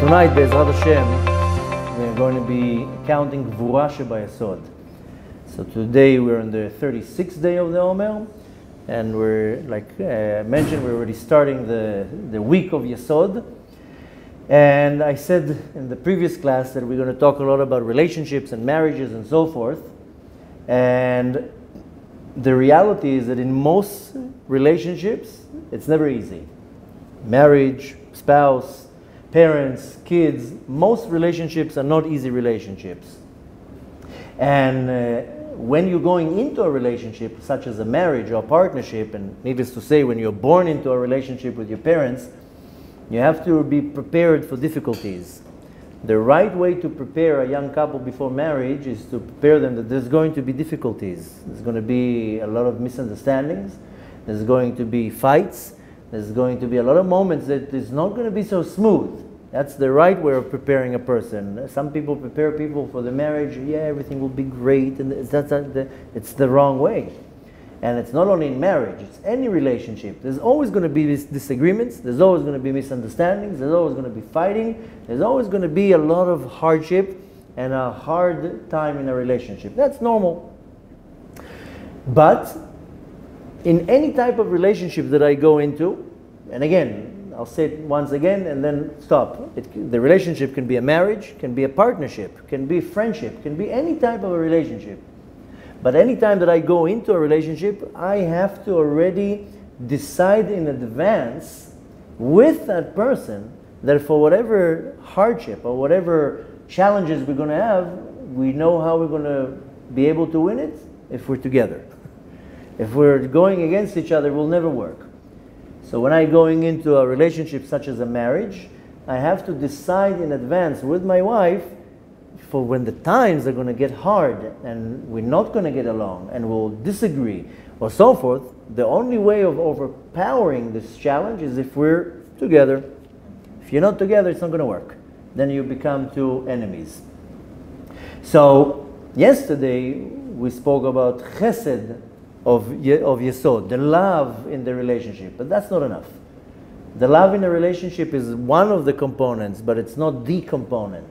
Tonight, Be'ezrat Hashem, we're going to be counting Gvura Shebayesod. So today we're on the 36th day of the Omer, and we're, like I mentioned, we're already starting the week of Yesod. And I said in the previous class that we're going to talk a lot about relationships and marriages and so forth. And the reality is that in most relationships, it's never easy. Marriage, spouse, parents, kids, most relationships are not easy relationships. And when you're going into a relationship, such as a marriage or a partnership, and needless to say, when you're born into a relationship with your parents, you have to be prepared for difficulties. The right way to prepare a young couple before marriage is to prepare them that there's going to be difficulties. There's going to be a lot of misunderstandings. There's going to be fights. There's going to be a lot of moments that is not going to be so smooth. That's the right way of preparing a person. Some people prepare people for the marriage. Yeah, everything will be great, and it's the wrong way. And it's not only in marriage, it's any relationship. There's always going to be disagreements. There's always going to be misunderstandings. There's always going to be fighting. There's always going to be a lot of hardship and a hard time in a relationship. That's normal. But in any type of relationship that I go into, and again, I'll say it once again and then stop. The relationship can be a marriage, can be a partnership, can be friendship, can be any type of a relationship. But any time that I go into a relationship, I have to already decide in advance with that person that for whatever hardship or whatever challenges we're going to have, we know how we're going to be able to win it if we're together. If we're going against each other, it will never work. So when I'm going into a relationship such as a marriage, I have to decide in advance with my wife for when the times are going to get hard and we're not going to get along and we'll disagree or so forth. The only way of overpowering this challenge is if we're together. If you're not together, it's not going to work. Then you become two enemies. So yesterday we spoke about chesed of Yesod, the love in the relationship, but that's not enough. The love in a relationship is one of the components, but it's not the component.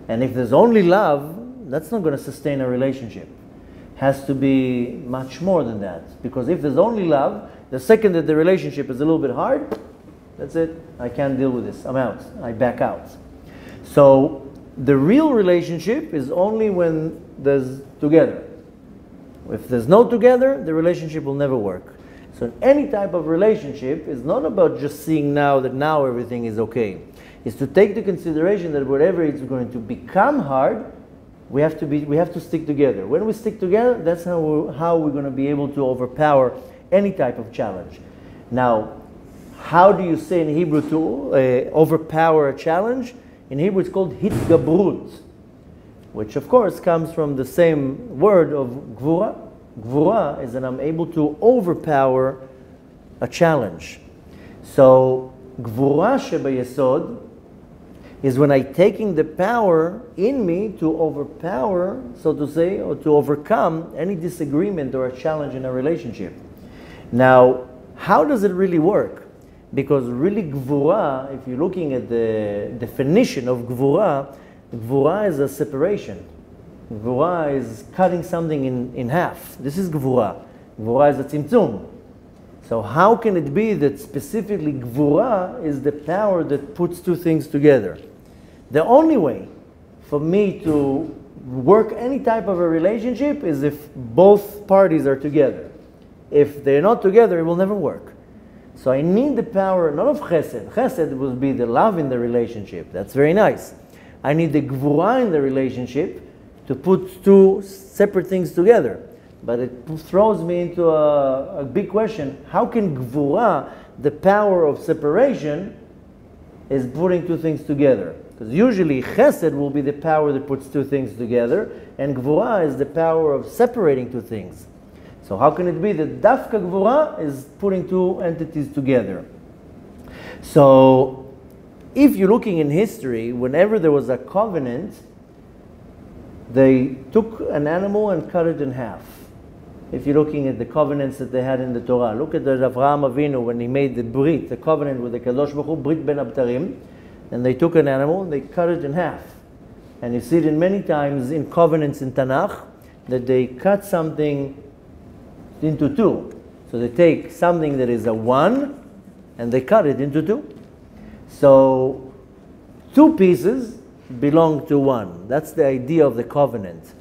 And if there's only love, that's not going to sustain a relationship. It has to be much more than that. Because if there's only love, the second that the relationship is a little bit hard, that's it. I can't deal with this. I'm out. I back out. So the real relationship is only when there's together. If there's no together, the relationship will never work. So any type of relationship is not about just seeing now that now everything is okay. It's to take the consideration that whatever it's going to become hard, we have to stick together. When we stick together, that's how we're going to be able to overpower any type of challenge. Now, how do you say in Hebrew to overpower a challenge? In Hebrew it's called hitgabrut, which of course comes from the same word of gvura. Gvura is that I'm able to overpower a challenge. So gvura shebayesod is when I'm taking the power in me to overpower, so to say, or to overcome any disagreement or a challenge in a relationship. Now, how does it really work? Because really gvura, if you're looking at the definition of gvura, gvura is a separation. Gvura is cutting something in half. This is gvura. Gvura is a tzimtzum. So how can it be that specifically gvura is the power that puts two things together? The only way for me to work any type of a relationship is if both parties are together. If they're not together, it will never work. So I need the power, not of chesed. Chesed will be the love in the relationship. That's very nice. I need the gvura in the relationship to put two separate things together. But it throws me into a big question. How can gvura, the power of separation, is putting two things together? Because usually chesed will be the power that puts two things together, and gvura is the power of separating two things. So how can it be that dafka gvura is putting two entities together? So if you're looking in history, whenever there was a covenant, they took an animal and cut it in half. If you're looking at the covenants that they had in the Torah, look at the Avraham Avinu when he made the Brit, the covenant with the Kadosh Baruch Hu, Brit Ben Abtarim. and they took an animal and they cut it in half. And you see it in many times in covenants in Tanakh, that they cut something into two. So they take something that is a 1 and they cut it into 2. So 2 pieces belong to 1. That's the idea of the covenant.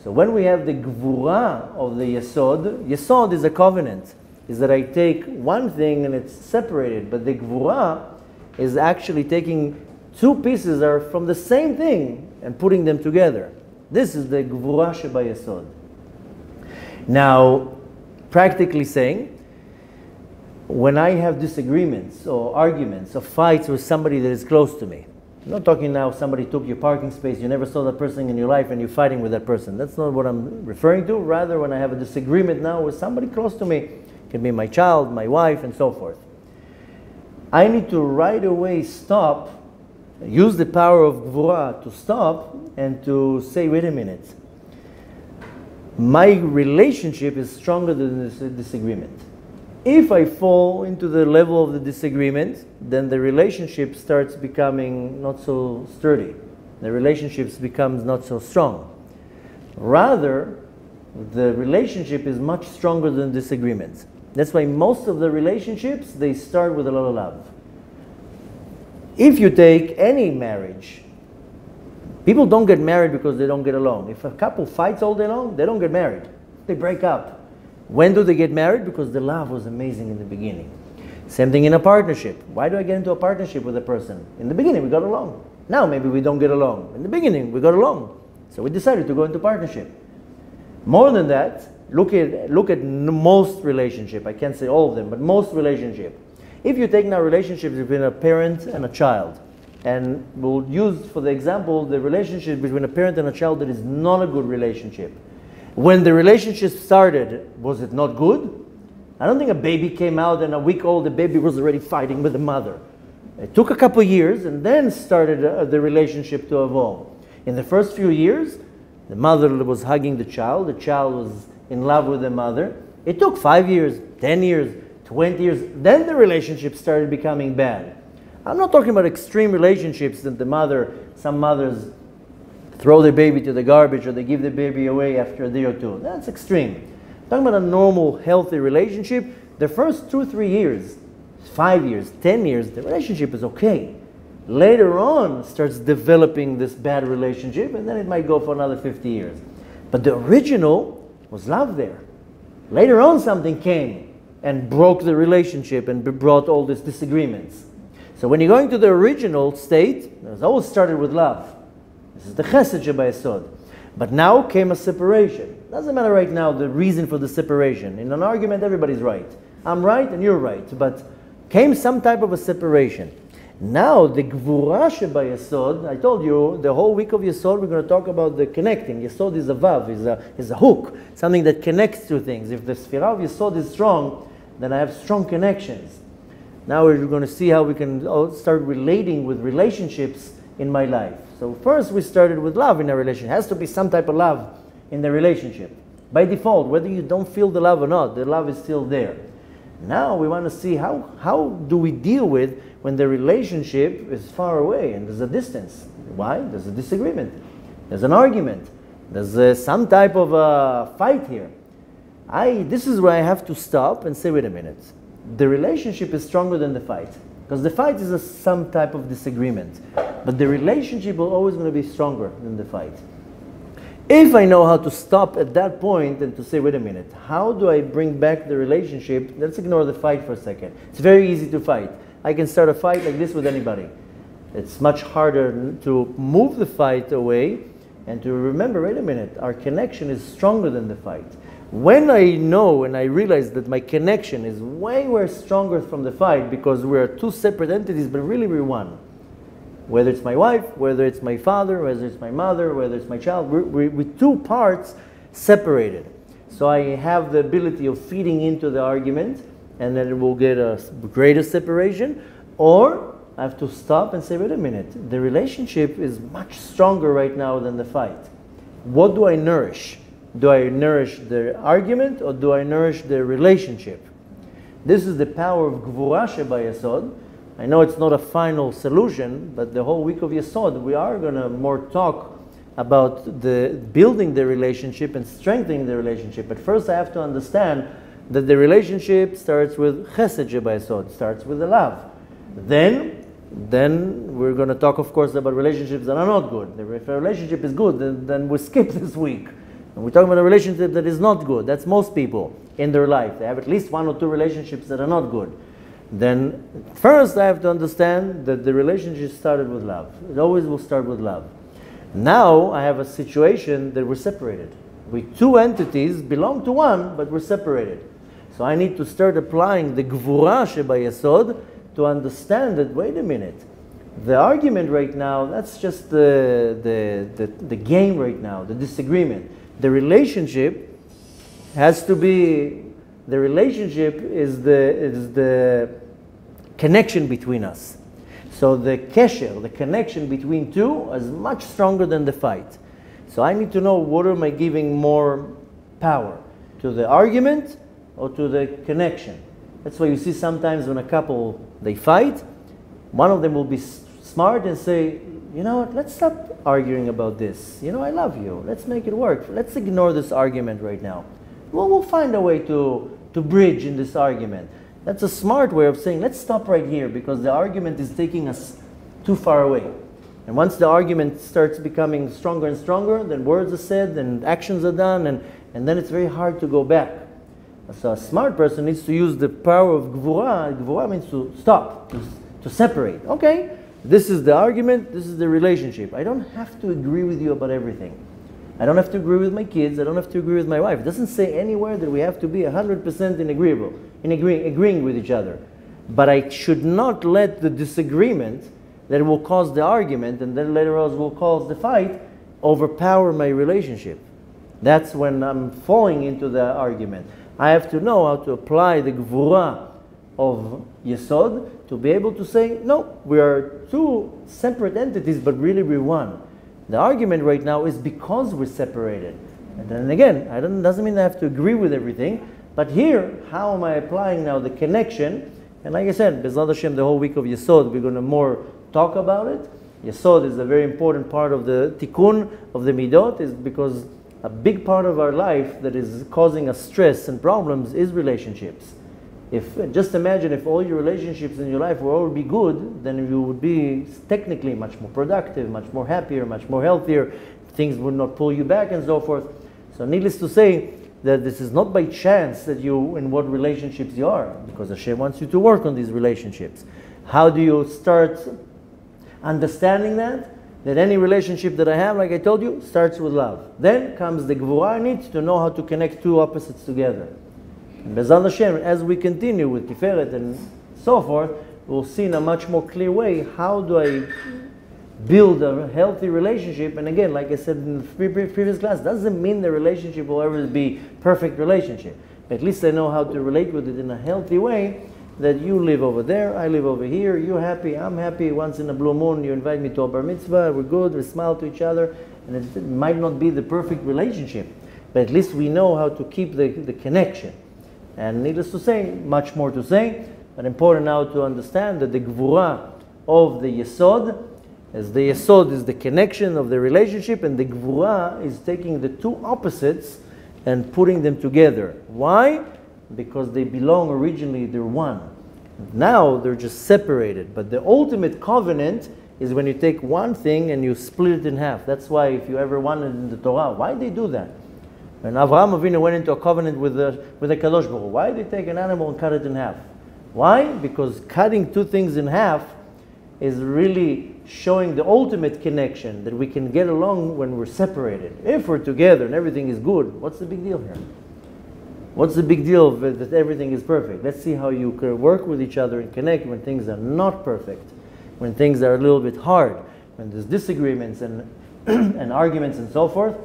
So when we have the gvura of the yesod, yesod is a covenant. Is that I take one thing and it's separated, but the gvura is actually taking 2 pieces are from the same thing and putting them together. This is the gvura sheba yesod. Now, practically saying, when I have disagreements or arguments or fights with somebody that is close to me, I'm not talking now somebody took your parking space, you never saw that person in your life and you're fighting with that person. That's not what I'm referring to. Rather, when I have a disagreement now with somebody close to me, it can be my child, my wife, and so forth. I need to right away stop, use the power of gvura to stop and to say, wait a minute. My relationship is stronger than this disagreement. If I fall into the level of the disagreement, then the relationship starts becoming not so sturdy. The relationships becomes not so strong. Rather, the relationship is much stronger than disagreements. That's why most of the relationships, they start with a lot of love. If you take any marriage, people don't get married because they don't get along. If a couple fights all day long, they don't get married. They break up. When do they get married? Because the love was amazing in the beginning. Same thing in a partnership. Why do I get into a partnership with a person? In the beginning, we got along. Now, maybe we don't get along. In the beginning, we got along. So we decided to go into partnership. More than that, look at most relationship. I can't say all of them, but most relationship. If you take now relationships between a parent and a child, and we'll use, for the example, the relationship between a parent and a child that is not a good relationship. When the relationship started, was it not good? I don't think a baby came out and a week old, the baby was already fighting with the mother. It took a couple of years and then started the relationship to evolve. In the first few years, the mother was hugging the child was in love with the mother. It took 5 years, 10 years, 20 years, then the relationship started becoming bad. I'm not talking about extreme relationships that some mothers throw their baby to the garbage or they give the baby away after a day or 2. That's extreme. I'm talking about a normal, healthy relationship. The first 2-3 years, 5 years, 10 years, the relationship is okay. Later on, starts developing this bad relationship, and then it might go for another 50 years. But the original was love there. Later on, something came and broke the relationship and brought all these disagreements. So when you're going to the original state, it always started with love. This is the chesed sheba yesod. But now came a separation. Doesn't matter right now the reason for the separation. In an argument, everybody's right. I'm right and you're right. But came some type of a separation. Now the gvura sheba yesod, I told you, the whole week of yesod, we're going to talk about the connecting. Yesod is a vav, is a hook. Something that connects to things. If the sphira of yesod is strong, then I have strong connections. Now we're going to see how we can start relating with relationships in my life. So first we started with love in a relationship. It has to be some type of love in the relationship. By default, whether you don't feel the love or not, the love is still there. Now we want to see how do we deal with when the relationship is far away and there's a distance. Why? There's a disagreement. There's an argument. There's some type of a fight here. This is where I have to stop and say, wait a minute. The relationship is stronger than the fight. Because the fight is some type of disagreement. But the relationship will always going to be stronger than the fight. If I know how to stop at that point and to say, wait a minute, how do I bring back the relationship? Let's ignore the fight for a second. It's very easy to fight. I can start a fight like this with anybody. It's much harder to move the fight away and to remember, wait a minute, our connection is stronger than the fight. When I know and I realize that my connection is way stronger from the fight because we're two separate entities, but really we're one. Whether it's my wife, whether it's my father, whether it's my mother, whether it's my child, we're two parts separated. So I have the ability of feeding into the argument and then it will get a greater separation, or I have to stop and say, wait a minute, the relationship is much stronger right now than the fight. What do I nourish? Do I nourish the argument or do I nourish the relationship? This is the power of gvura sheba yesod, I know it's not a final solution, but the whole week of Yesod, we are going to more talk about the building the relationship and strengthening the relationship. But first I have to understand that the relationship starts with chesed shebayesod, starts with the love. Then we're going to talk, of course, about relationships that are not good. If a relationship is good, then we skip this week. And we're talking about a relationship that is not good. That's most people in their life. They have at least 1 or 2 relationships that are not good. Then first I have to understand that the relationship started with love. It always will start with love. Now I have a situation that we're separated. We 2 entities belong to one, but we're separated. So I need to start applying the gvura shebayesod to understand that, wait a minute, the argument right now, that's just the game right now, the disagreement. The relationship has to be, the relationship is the connection between us. So the kesher, the connection between 2 is much stronger than the fight. So I need to know, what am I giving more power? To the argument or to the connection? That's why you see sometimes when a couple, they fight, one of them will be smart and say, you know what, let's stop arguing about this. You know, I love you. Let's make it work. Let's ignore this argument right now. Well, we'll find a way to bridge in this argument. That's a smart way of saying, let's stop right here because the argument is taking us too far away. And once the argument starts becoming stronger and stronger, then words are said and actions are done, and then it's very hard to go back. So a smart person needs to use the power of gvura. Gvura means to stop, to separate. Okay, this is the argument, this is the relationship. I don't have to agree with you about everything. I don't have to agree with my kids, I don't have to agree with my wife. It doesn't say anywhere that we have to be 100% agreeing with each other. But I should not let the disagreement that will cause the argument and then later on will cause the fight overpower my relationship. That's when I'm falling into the argument. I have to know how to apply the gvura of Yesod to be able to say, no, we are 2 separate entities, but really we're one. The argument right now is because we're separated. And then again, it doesn't mean I have to agree with everything, but here, how am I applying now the connection? And like I said, B'ezrat Hashem, the whole week of Yesod, we're going to more talk about it. Yesod is a very important part of the tikkun of the midot, is because a big part of our life that is causing us stress and problems is relationships. Just imagine if all your relationships in your life will all be good, then you would be technically much more productive, much more happier, much more healthier. Things would not pull you back and so forth. So needless to say that this is not by chance that you, in what relationships you are, because Hashem wants you to work on these relationships. How do you start understanding that? That any relationship that I have, like I told you, starts with love. Then comes the gvura. I need to know how to connect 2 opposites together. And B'ezrat Hashem, as we continue with Tiferet and so forth, we'll see in a much more clear way how do I build a healthy relationship. And again, like I said in the previous class, doesn't mean the relationship will ever be perfect relationship. At least I know how to relate with it in a healthy way, that you live over there, I live over here, you're happy, I'm happy. Once in a blue moon, you invite me to a bar mitzvah, we're good, we smile to each other, and it might not be the perfect relationship, but at least we know how to keep the connection. And needless to say, much more to say, but important now to understand that the gvura of the Yesod, as the Yesod is the connection of the relationship, and the gvura is taking the 2 opposites and putting them together. Why? Because they belong originally, they're one. Now they're just separated. But the ultimate covenant is when you take one thing and you split it in half. That's why if you ever wanted in the Torah, why did they do that? When Avraham Avinu went into a covenant with the Kadosh Baruch Hu, why did they take an animal and cut it in half? Why? Because cutting 2 things in half is really showing the ultimate connection, that we can get along when we're separated. If we're together and everything is good, what's the big deal here? What's the big deal that everything is perfect? Let's see how you can work with each other and connect when things are not perfect, when things are a little bit hard, when there's disagreements and, and arguments and so forth.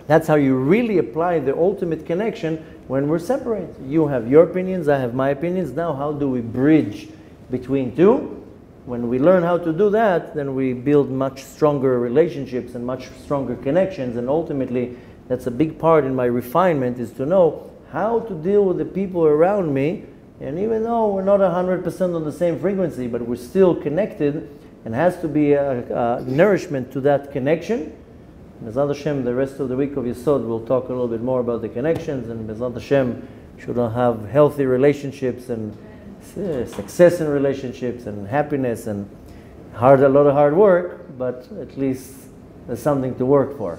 That's how you really apply the ultimate connection when we're separate. You have your opinions, I have my opinions. Now how do we bridge between 2? When we learn how to do that, then we build much stronger relationships and much stronger connections, and ultimately that's a big part in my refinement, is to know how to deal with the people around me And even though we're not 100% on the same frequency, but we're still connected, and has to be a nourishment to that connection. Bezrat Hashem, the rest of the week of Yesod, we'll talk a little bit more about the connections, and Bezrat Hashem should have healthy relationships and success in relationships and happiness and a lot of hard work, but at least there's something to work for.